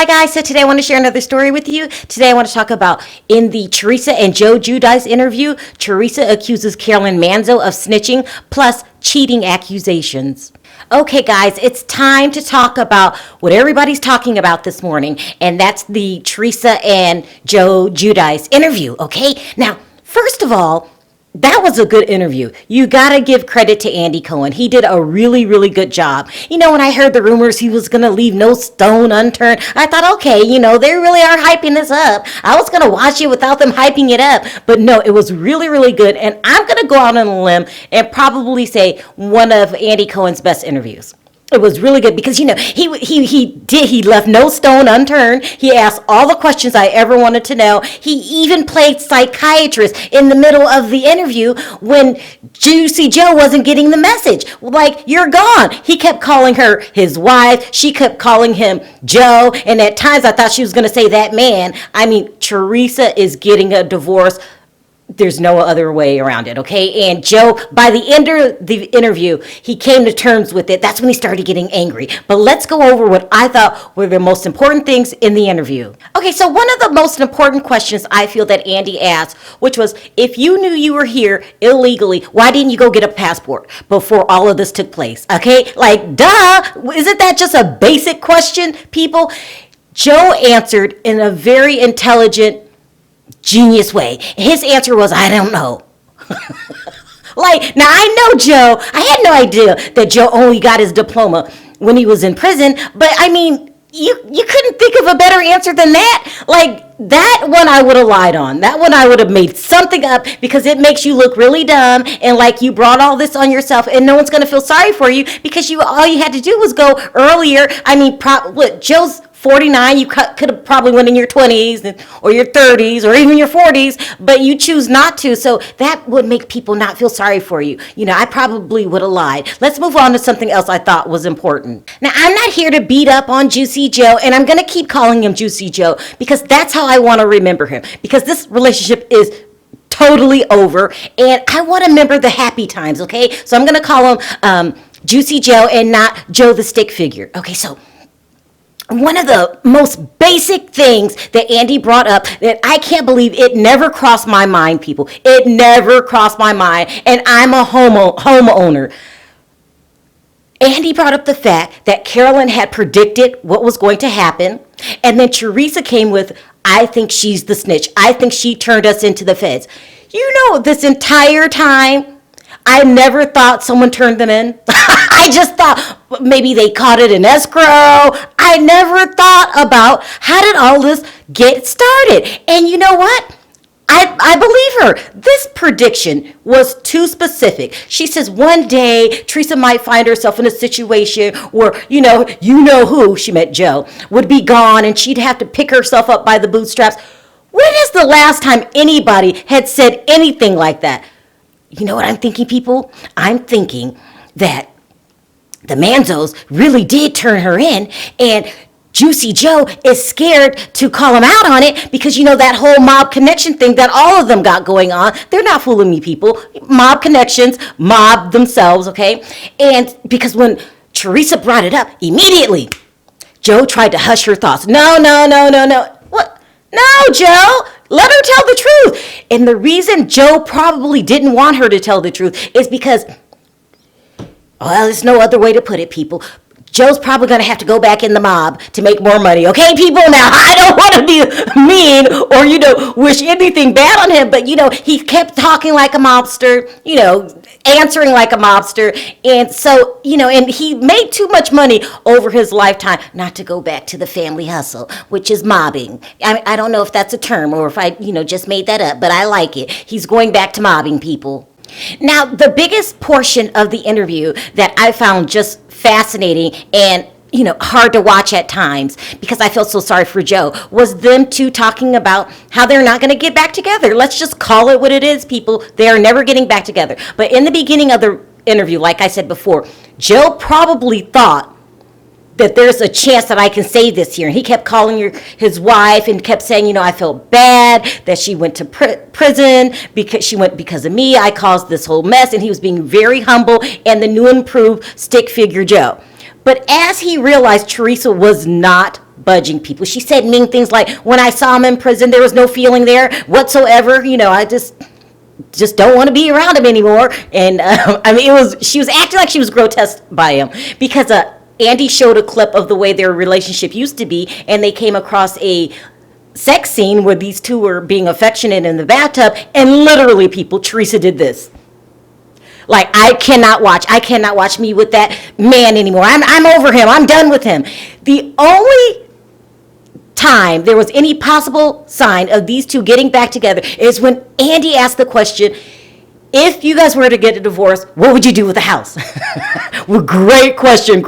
Hi guys, so today I want to share another story with you. Today I want to talk about in the Teresa and Joe Giudice interview, Teresa accuses Carolyn Manzo of snitching plus cheating accusations. Okay guys, it's time to talk about what everybody's talking about this morning, and that's the Teresa and Joe Giudice interview, okay? Now, first of all, that was a good interview. You gotta give credit to Andy Cohen. He did a really, really good job. You know, when I heard the rumors he was gonna leave no stone unturned, I thought, okay, you know, they really are hyping this up. I was gonna watch it without them hyping it up. But no, it was really, really good. And I'm gonna go out on a limb and probably say one of Andy Cohen's best interviews. It was really good because, you know, he left no stone unturned. He asked all the questions I ever wanted to know. He even played psychiatrist in the middle of the interview when Juicy Joe wasn't getting the message. Like, you're gone. He kept calling her his wife. She kept calling him Joe. And at times I thought she was going to say that man. I mean, Teresa is getting a divorce. There's no other way around it, okay? And Joe, by the end of the interview, he came to terms with it. That's when he started getting angry. But let's go over what I thought were the most important things in the interview. Okay, so one of the most important questions I feel that Andy asked, which was, if you knew you were here illegally, why didn't you go get a passport before all of this took place? Okay, like, duh, isn't that just a basic question, people? Joe answered in a very intelligent, genius way. His answer was, I don't know. Like, now I know Joe. I had no idea that Joe only got his diploma when he was in prison. But I mean, you couldn't think of a better answer than that. Like, that one I would have lied on. That one I would have made something up because it makes you look really dumb and like you brought all this on yourself and no one's going to feel sorry for you because all you had to do was go earlier. I mean, Joe's 49, you could have probably went in your 20s or your 30s or even your 40s, but you choose not to. So that would make people not feel sorry for you. You know, I probably would have lied. Let's move on to something else I thought was important. Now, I'm not here to beat up on Juicy Joe, and I'm going to keep calling him Juicy Joe because that's how I want to remember him, because this relationship is totally over, and I want to remember the happy times, okay? So I'm going to call him Juicy Joe and not Joe the stick figure. Okay, so one of the most basic things that Andy brought up that I can't believe it never crossed my mind, people. It never crossed my mind, and I'm a homeowner. Andy brought up the fact that Carolyn had predicted what was going to happen, and then Teresa came with, I think she's the snitch. I think she turned us into the feds. You know, this entire time, I never thought someone turned them in. I just thought maybe they caught it in escrow. I never thought about how did all this get started. And you know what? I believe her. This prediction was too specific. She says one day Teresa might find herself in a situation where, you know who, she meant Joe, would be gone and she'd have to pick herself up by the bootstraps. When is the last time anybody had said anything like that? You know what I'm thinking, people? I'm thinking that the Manzos really did turn her in, and Juicy Joe is scared to call him out on it because, you know, that whole mob connection thing that all of them got going on. They're not fooling me, people. Mob connections, mob themselves, okay? And because when Teresa brought it up, immediately, Joe tried to hush her thoughts. No. What? No, Joe. Let her tell the truth. And the reason Joe probably didn't want her to tell the truth is because, well, there's no other way to put it, people. Joe's probably going to have to go back in the mob to make more money. Okay, people? Now, I don't want to be mean or, you know, wish anything bad on him, but, you know, he kept talking like a mobster, you know, answering like a mobster. And so, you know, and he made too much money over his lifetime not to go back to the family hustle, which is mobbing. I don't know if that's a term or if I, you know, just made that up, but I like it. He's going back to mobbing, people. Now, the biggest portion of the interview that I found just fascinating and, you know, hard to watch at times because I felt so sorry for Joe was them two talking about how they're not going to get back together. Let's just call it what it is, people. They are never getting back together. But in the beginning of the interview, like I said before, Joe probably thought that there's a chance that I can save this here. And he kept calling his wife and kept saying, you know, I felt bad that she went to prison because of me. I caused this whole mess. And he was being very humble and the new improved stick figure Joe. But as he realized Teresa was not budging, people. She said mean things like, when I saw him in prison, there was no feeling there whatsoever. I just don't want to be around him anymore. And she was acting like she was grotesque by him, because Andy showed a clip of the way their relationship used to be, and they came across a sex scene where these two were being affectionate in the bathtub, and literally, people, Teresa did this. Like, I cannot watch me with that man anymore. I'm over him. I'm done with him. The only time there was any possible sign of these two getting back together is when Andy asked the question, if you guys were to get a divorce, what would you do with the house? Well, great question.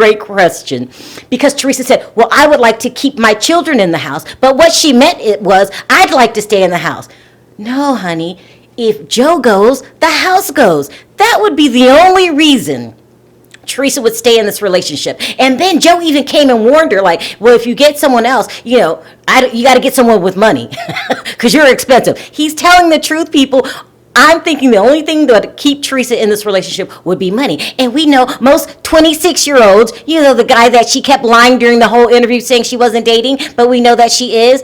Because Teresa said, well, I would like to keep my children in the house. But what she meant was, I'd like to stay in the house. No, honey. If Joe goes, the house goes. That would be the only reason Teresa would stay in this relationship. And then Joe even came and warned her, like, well, if you get someone else, you got to get someone with money because you're expensive. He's telling the truth, people. I'm thinking the only thing that would keep Teresa in this relationship would be money. And we know most 26-year-olds, the guy that she kept lying during the whole interview saying she wasn't dating, but we know that she is,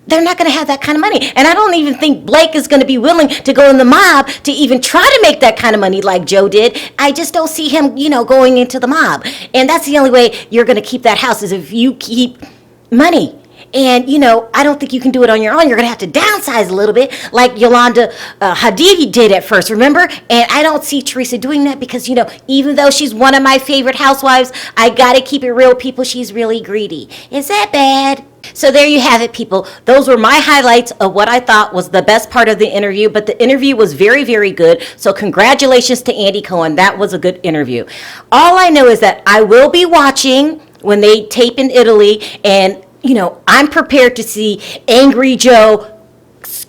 they're not going to have that kind of money. And I don't even think Blake is going to be willing to go in the mob to even try to make that kind of money like Joe did. I just don't see him, going into the mob. And that's the only way you're going to keep that house, is if you keep money. And, I don't think you can do it on your own. You're going to have to downsize a little bit, like Yolanda Hadid did at first, remember? And I don't see Teresa doing that because, even though she's one of my favorite housewives, I got to keep it real, people. She's really greedy. Is that bad? So there you have it, people. Those were my highlights of what I thought was the best part of the interview. But the interview was very, very good. So congratulations to Andy Cohen. That was a good interview. All I know is that I will be watching when they tape in Italy. And, I'm prepared to see Angry Joe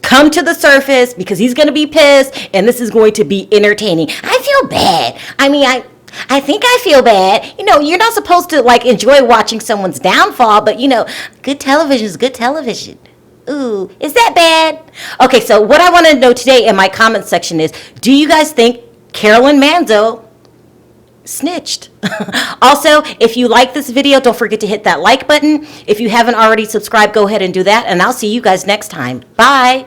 come to the surface because he's going to be pissed. And this is going to be entertaining. I feel bad. I think I feel bad. You're not supposed to enjoy watching someone's downfall, but good television is good television. Ooh, is that bad? Okay, so what I want to know today in my comment section is, do you guys think Carolyn Manzo snitched? Also, if you like this video, don't forget to hit that like button. If you haven't already subscribed, go ahead and do that, and I'll see you guys next time. Bye.